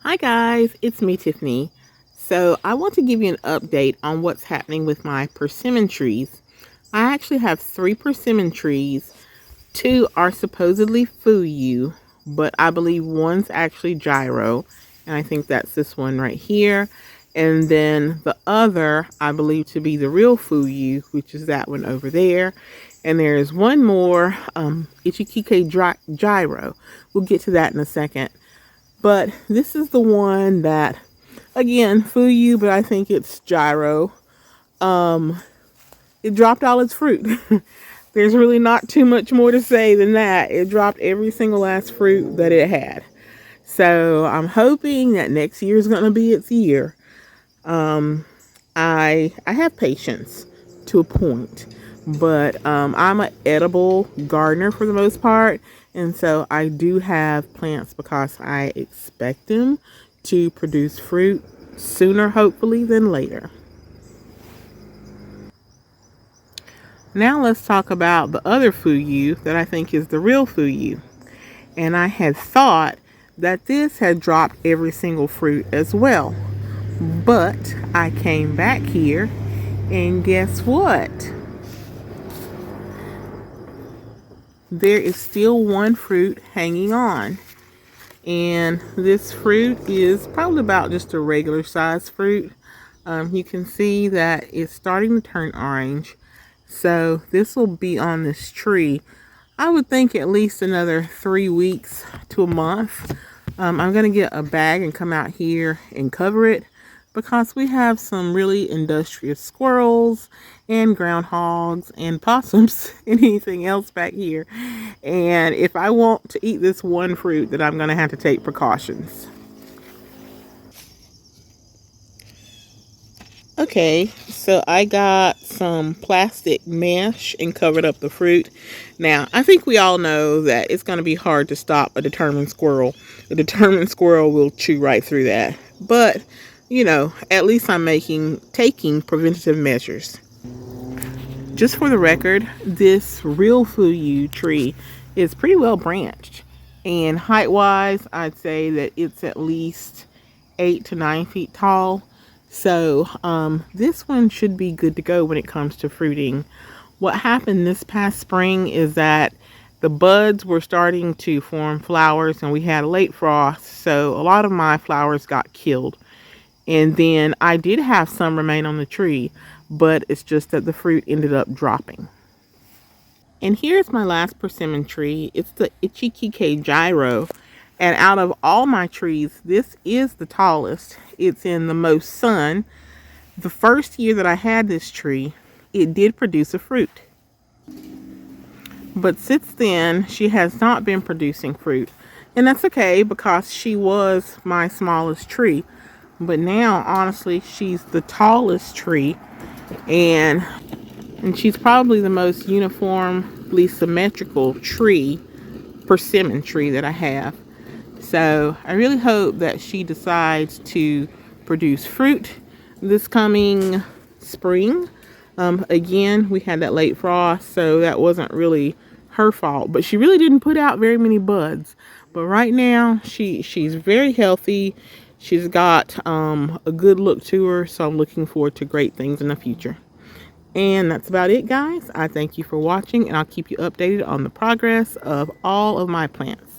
Hi guys, it's me Tiffany. So I want to give you an update on what's happening with my persimmon trees. I actually have 3 persimmon trees. 2 are supposedly fuyu, but I believe one's actually gyro, and I think that's this one right here. And then the other I believe to be the real fuyu, which is that one over there. And there's one more Ichikike gyro. We'll get to that in a second. But this is the one that, again, fuyu, but I think it's gyro. It dropped all its fruit. There's really not too much more to say than that. It dropped every single last fruit that it had. So I'm hoping that next year is going to be its year. I have patience to a point, but I'm an edible gardener for the most part, and so I do have plants because I expect them to produce fruit sooner, hopefully, than later. Now let's talk about the other fuyu that I think is the real fuyu. And I had thought that this had dropped every single fruit as well. But I came back here and guess what? There is still one fruit hanging on. And this fruit is probably about just a regular size fruit. You can see that it's starting to turn orange. So this will be on this tree, I would think at least another 3 weeks to a month. I'm going to get a bag and come out here and cover it because we have some really industrious squirrels and groundhogs and possums and anything else back here. And if I want to eat this one fruit, then I'm going to have to take precautions. Okay, so I got some plastic mesh and covered up the fruit. Now, I think we all know that it's going to be hard to stop a determined squirrel. A determined squirrel will chew right through that. But, you know, at least I'm taking preventative measures. Just for the record, this real fuyu tree is pretty well branched. And height-wise, I'd say that it's at least 8 to 9 feet tall. So this one should be good to go when it comes to fruiting. What happened this past spring is that the buds were starting to form flowers and we had a late frost, so a lot of my flowers got killed. And then I did have some remain on the tree, but it's just that the fruit ended up dropping. And here's my last persimmon tree. It's the Ichikike gyro. And out of all my trees, this is the tallest. It's in the most sun. The first year that I had this tree, it did produce a fruit. But since then, she has not been producing fruit. And that's okay because she was my smallest tree. But now, honestly, she's the tallest tree. And she's probably the most uniformly symmetrical persimmon tree that I have. So I really hope that she decides to produce fruit this coming spring. Again, we had that late frost, so that wasn't really her fault. But she really didn't put out very many buds. But right now, she's very healthy. She's got a good look to her, so I'm looking forward to great things in the future. And that's about it, guys. I thank you for watching, and I'll keep you updated on the progress of all of my plants.